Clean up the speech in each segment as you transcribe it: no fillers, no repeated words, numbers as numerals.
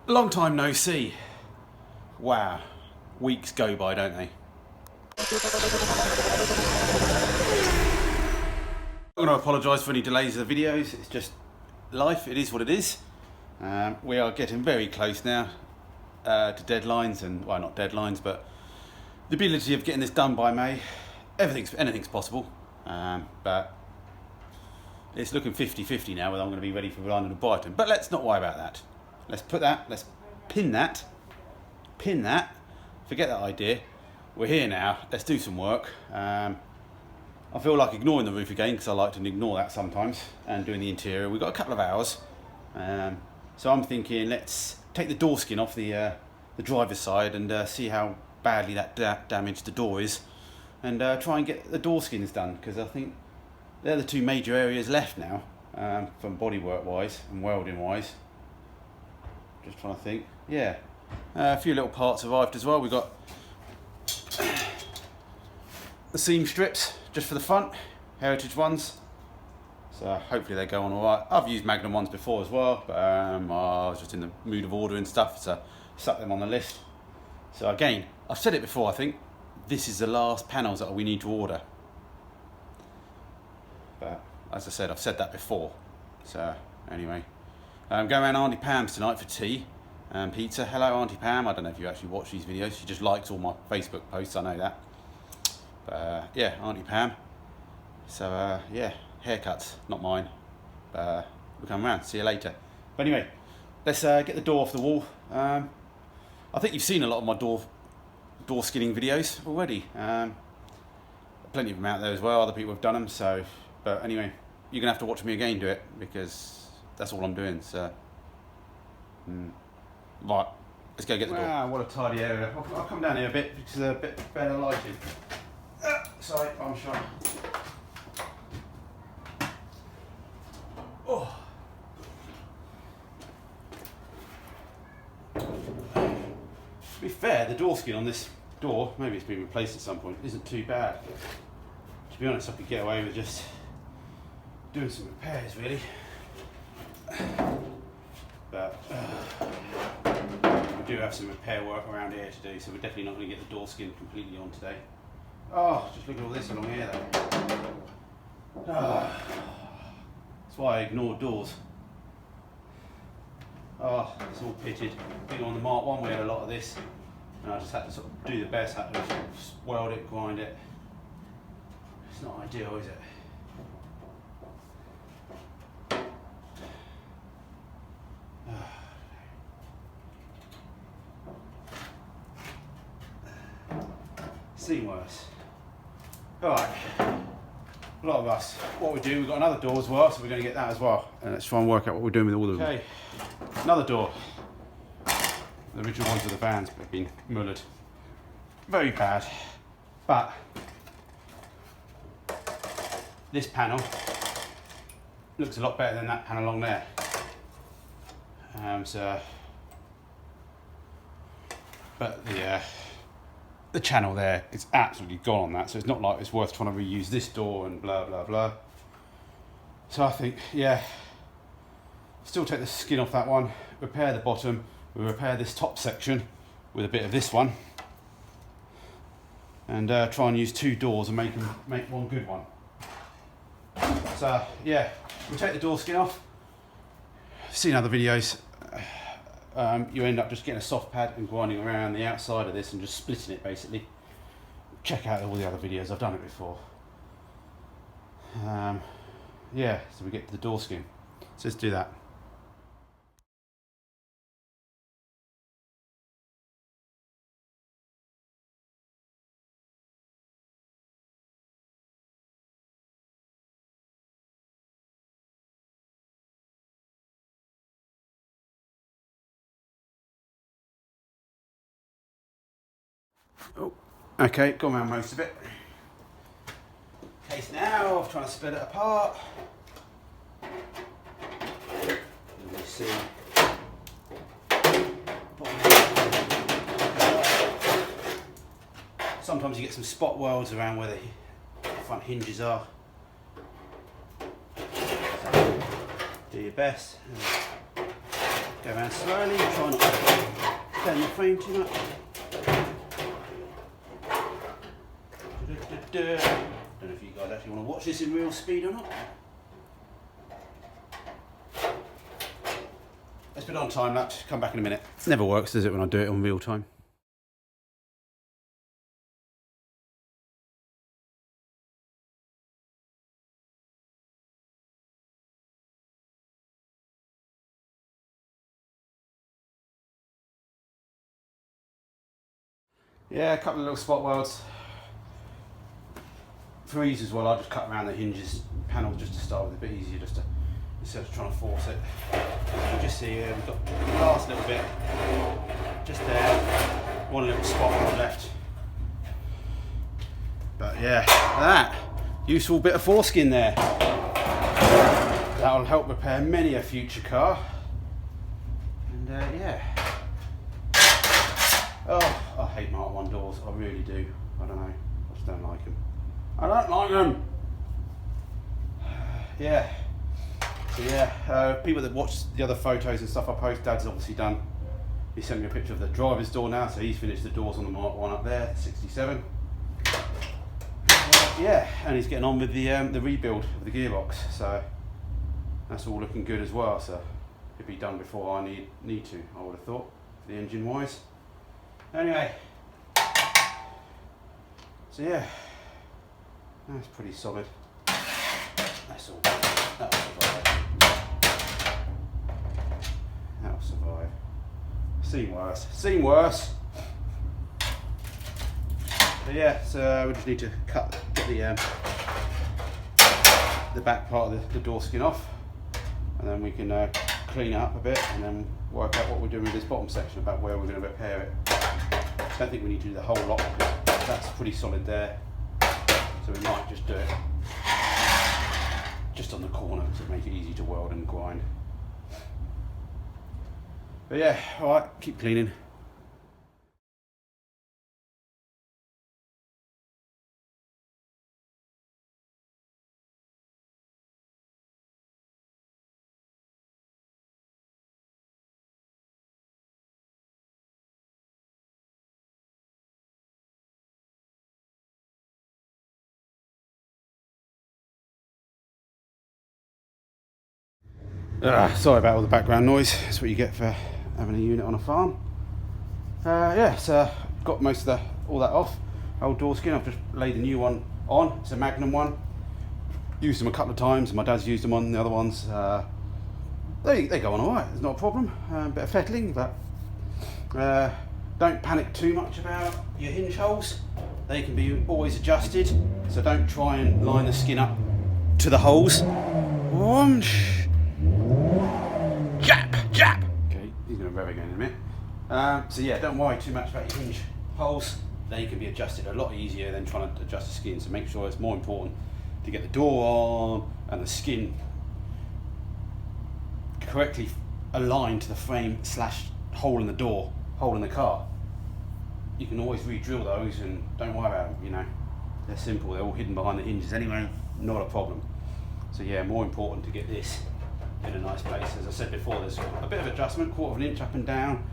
Long time no see. Wow, weeks go by, don't they? I'm going to apologise for any delays of the videos. It's just life, it is what it is. We are getting very close now to deadlines, and well, not deadlines, but the ability of getting this done by May. Anything's possible, but it's looking 50-50 now whether I'm going to be ready for London or Brighton. But let's not worry about that. Let's pin that, forget that idea. We're here now, let's do some work. I feel like ignoring the roof again because I like to ignore that sometimes, and doing the interior. We've got a couple of hours, so I'm thinking let's take the door skin off the driver's side and see how badly that damaged the door is, and try and get the door skins done, because I think they're the two major areas left now, from bodywork wise and welding wise. Just trying to think. Yeah, a few little parts arrived as well. We've got the seam strips just for the front, heritage ones. So hopefully they go on alright. I've used Magnum ones before as well, but I was just in the mood of ordering stuff, so stuck them on the list. So again, I've said it before, I think this is the last panels that we need to order. But as I said, I've said that before. So anyway, I'm going around Auntie Pam's tonight for tea and pizza. Hello Auntie Pam, I don't know if you actually watch these videos. She just likes all my Facebook posts, I know that. But yeah, Auntie Pam. So yeah, haircuts, not mine. But we'll come around, see you later. But anyway, let's get the door off the wall. I think you've seen a lot of my door skinning videos already. Plenty of them out there as well, other people have done them. So, but anyway, you're gonna have to watch me again do it, because that's all I'm doing. So, right, let's go get the door. Wow, what a tidy area. I'll come down here a bit because there's a bit better lighting. Sorry, I'm shy. Oh. To be fair, the door skin on this door, maybe it's been replaced at some point, isn't too bad. To be honest, I could get away with just doing some repairs, really. But we do have some repair work around here to do, so we're definitely not going to get the door skin completely on today. Oh, just look at all this along here though. Oh, that's why I ignore doors. Oh, it's all pitted. I think on the Mark 1 we had a lot of this, and I just had to sort of do the best, had to sort of weld it, grind it. It's not ideal, is it? Seen worse. Alright, a lot of us, what we do, we've got another door as well, so we're going to get that as well. And let's try and work out what we're doing with all of them. Okay, another door. The original ones with the vans have been mullered. Very bad. But this panel looks a lot better than that panel along there. But the channel there is absolutely gone on that, so it's not like it's worth trying to reuse this door and blah blah blah. So I think, yeah, still take the skin off that one, repair the bottom, we'll repair this top section with a bit of this one, and try and use two doors and make one good one. So yeah, we'll take the door skin off. Seen other videos, you end up just getting a soft pad and grinding around the outside of this and just splitting it basically. Check out all the other videos, I've done it before. Yeah, so we get to the door skin. So let's do that. Oh, okay, gone around most of it. Case now of trying to split it apart. You see. Sometimes you get some spot welds around where the front hinges are. So do your best. Go around slowly, try not to bend the frame too much. Don't know if you guys actually want to watch this in real speed or not. Let's put it on time lapse, come back in a minute. It never works, does it, when I do it on real time? Yeah, a couple of little spot welds. For ease as well, I just cut around the hinges panel just to start with, a bit easier, just to, instead of trying to force it. You can just see here, we've got the last little bit, just there, one little spot on the left. But yeah, that, useful bit of foreskin there. That'll help repair many a future car. And yeah. Oh, I hate Mark 1 doors, I really do. I don't know, I just don't like them. I don't like them. Yeah. So yeah, people that watch the other photos and stuff I post, Dad's obviously done. He sent me a picture of the driver's door now, so he's finished the doors on the Mark 1 up there, 67. Yeah, and he's getting on with the rebuild of the gearbox, so that's all looking good as well. So it'll be done before I need to, I would have thought, for the engine wise. Anyway, so yeah, that's pretty solid. That's all. That'll survive. That'll survive. Seen worse. Seen worse. But yeah, so we just need to get the back part of the door skin off, and then we can clean it up a bit, and then work out what we're doing with this bottom section, about where we're going to repair it. I don't think we need to do the whole lot, because that's pretty solid there, so we might just do it just on the corner to make it easy to weld and grind. But yeah, alright, keep cleaning. Sorry about all the background noise, that's what you get for having a unit on a farm. Yeah, so got most of all that off. Old door skin, I've just laid the new one on. It's a Magnum one. Used them a couple of times, my dad's used them on the other ones. They go on alright, there's not a problem. Bit of fettling, but don't panic too much about your hinge holes. They can be always adjusted, so don't try and line the skin up to the holes. Jap! Okay, he's going to rev again in a minute. So yeah, don't worry too much about your hinge holes. They can be adjusted a lot easier than trying to adjust the skin, so make sure it's more important to get the door on and the skin correctly aligned to the frame / hole in the door, hole in the car. You can always re-drill those, and don't worry about them, you know. They're simple, they're all hidden behind the hinges anyway, not a problem. So yeah, more important to get this in a nice place. As I said before, there's a bit of adjustment, 1/4 inch up and down,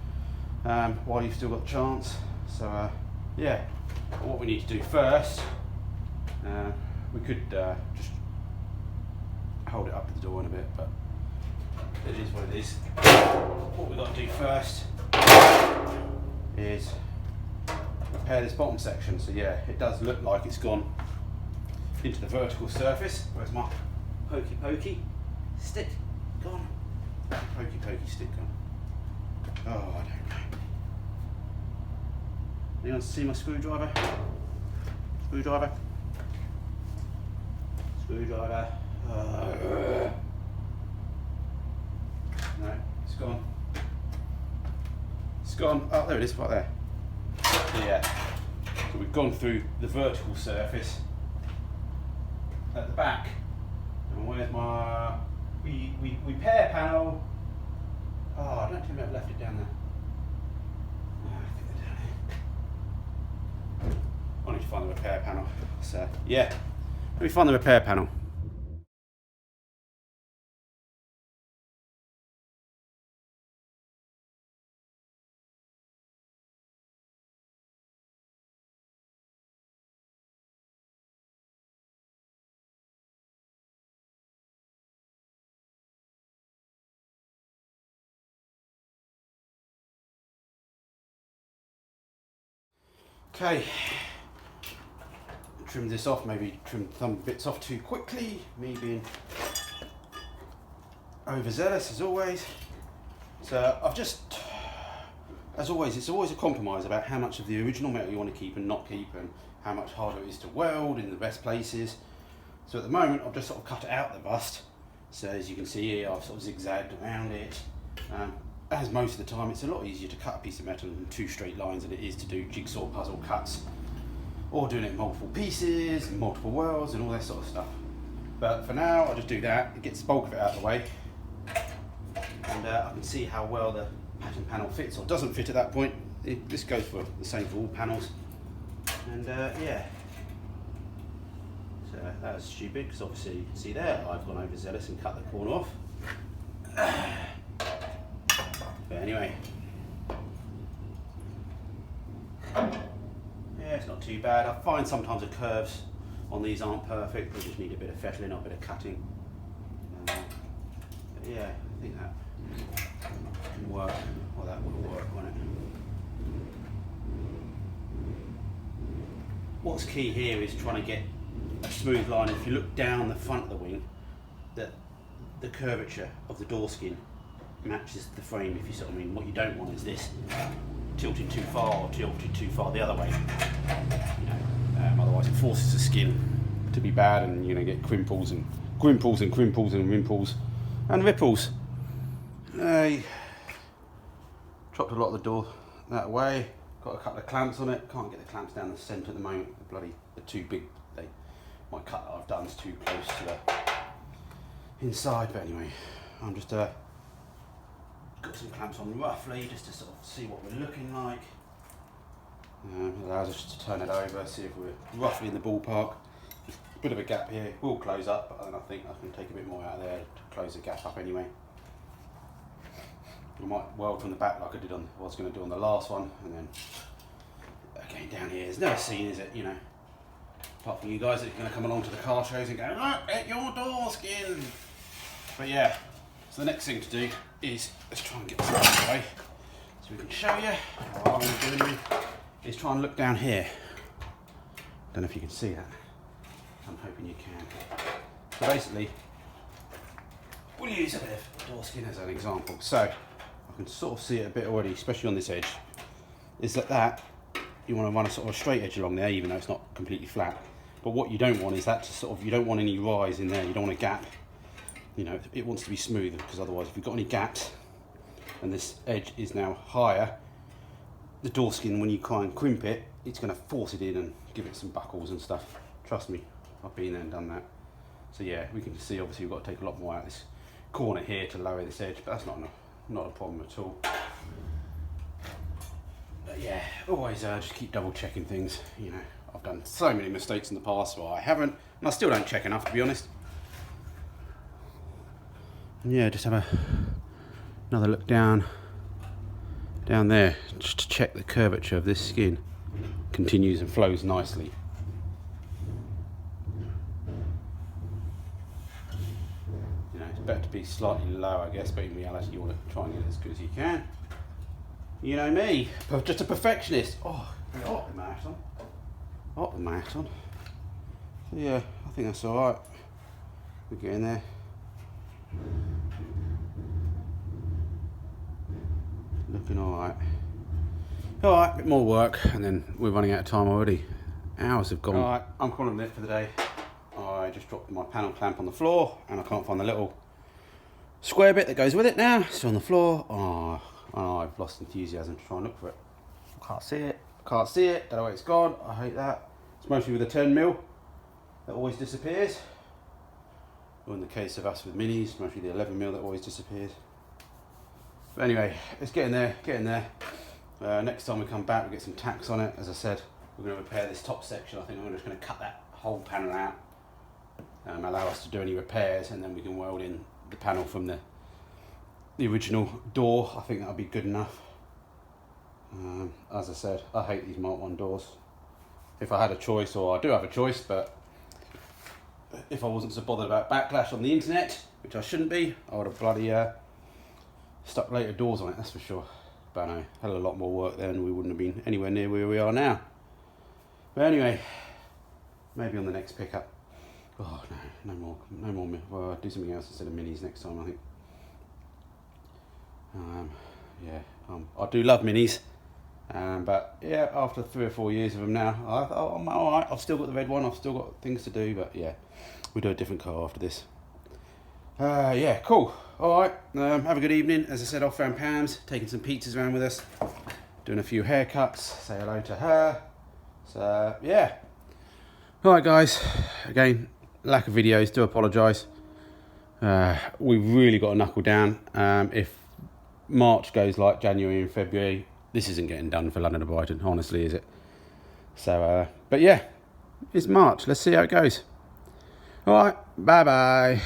while you've still got a chance. So yeah, but what we need to do first, we could just hold it up to the door in a bit, but it is what it is. What we've got to do first is repair this bottom section. So yeah, it does look like it's gone into the vertical surface. Where's my pokey stick gone? Pokey stick gone. Oh, I don't know. Anyone see my screwdriver? Screwdriver? No, it's gone. It's gone. Oh, there it is, right there. So yeah, so we've gone through the vertical surface at the back. And where's my repair panel? Oh, I don't think I've left it down there. Oh, I think they're down here. I need to find the repair panel. So yeah, let me find the repair panel. Okay, trim this off, maybe trim some bits off too quickly, me being overzealous as always. So I've just, as always, it's always a compromise about how much of the original metal you want to keep and not keep, and how much harder it is to weld in the best places. So at the moment I've just sort of cut it out the bust. So as you can see here, I've sort of zigzagged around it. As most of the time, it's a lot easier to cut a piece of metal in 2 straight lines than it is to do jigsaw puzzle cuts, or doing it in multiple pieces, and multiple welds and all that sort of stuff. But for now, I'll just do that. It gets the bulk of it out of the way. And I can see how well the pattern panel fits or doesn't fit at that point. This goes for the same for all panels. And yeah. So that was stupid, because obviously you can see there, I've gone overzealous and cut the corner off. But anyway, yeah, it's not too bad. I find sometimes the curves on these aren't perfect, they just need a bit of fettling or a bit of cutting. But yeah, I think that can work, or that will work, won't it? What's key here is trying to get a smooth line. If you look down the front of the wing, that the curvature of the door skin matches the frame, if you sort of mean. What you don't want is this tilting too far or tilting too far the other way. You know, otherwise it forces the skin to be bad, and you know, get crimples and grimples and crimples and rimples and ripples. I chopped a lot of the door that way. Got a couple of clamps on it. Can't get the clamps down the centre at the moment. They're too big. My cut that I've done is too close to the inside. But anyway, I'm just got some clamps on roughly, just to sort of see what we're looking like. Allows us to turn it over, see if we're roughly in the ballpark. Bit of a gap here. We'll close up, but then I think I can take a bit more out of there to close the gap up anyway. I might weld from the back like I was going to do on the last one, and then again down here. There's no scene, is it? You know, apart from you guys that are going to come along to the car shows and go, look at your door skin. But yeah, so the next thing to do is, let's try and get this out of the way so we can show you. What I'm going to do is try and look down here. Don't know if you can see that. I'm hoping you can. So basically, we'll use a bit of door skin as an example. So I can sort of see it a bit already, especially on this edge. Is that you want to run a sort of a straight edge along there, even though it's not completely flat. But what you don't want is that to sort of, you don't want any rise in there. You don't want a gap. You know, it wants to be smooth, because otherwise, if you've got any gaps and this edge is now higher, the door skin, when you try and crimp it, it's going to force it in and give it some buckles and stuff. Trust me, I've been there and done that. So yeah, we can see obviously we've got to take a lot more out of this corner here to lower this edge, but that's not a problem at all. But yeah, always just keep double checking things. You know, I've done so many mistakes in the past, or I haven't, and I still don't check enough, to be honest. And yeah, just have another look down there, just to check the curvature of this skin continues and flows nicely. You know, it's better to be slightly low, I guess, but in reality you want to try and get it as good as you can. You know me, just a perfectionist. Oh, hot the mask on. Hot the mask on. So yeah, I think that's alright. We're getting there. Looking alright. Alright, a bit more work, and then we're running out of time already. Hours have gone. Alright, I'm calling it for the day. I just dropped my panel clamp on the floor, and I can't find the little square bit that goes with it now. It's on the floor. Oh, I've lost enthusiasm to try and look for it. I can't see it. Can't see it. Don't know where it's gone. I hate that. It's mostly with a 10mm that always disappears. Or in the case of us with minis, mostly the 11mm that always disappears. But anyway, it's getting there, next time we come back, we get some tacks on it. As I said, we're going to repair this top section. I think I'm just going to cut that whole panel out, allow us to do any repairs, and then we can weld in the panel from the original door. I think that'll be good enough. As I said, I hate these Mark 1 doors. If I had a choice, or I do have a choice, but if I wasn't so bothered about backlash on the internet, which I shouldn't be, I would have bloody stuck later doors on it, that's for sure. But no, had a lot more work then, we wouldn't have been anywhere near where we are now. But anyway, maybe on the next pickup. Oh no, no more. Well, I'll do something else instead of minis next time, I think. I do love minis, but yeah, after 3 or 4 years of them now, I'm all right. I've still got the red one. I've still got things to do, but yeah, we'll do a different car after this. Yeah, cool. All right. Have a good evening. As I said, off around Pam's, taking some pizzas around with us, doing a few haircuts. Say hello to her. So yeah. All right, guys. Again, lack of videos. Do apologise. We've really got to knuckle down. If March goes like January and February, this isn't getting done for London to Brighton, honestly, is it? So, but yeah, it's March. Let's see how it goes. All right, bye-bye.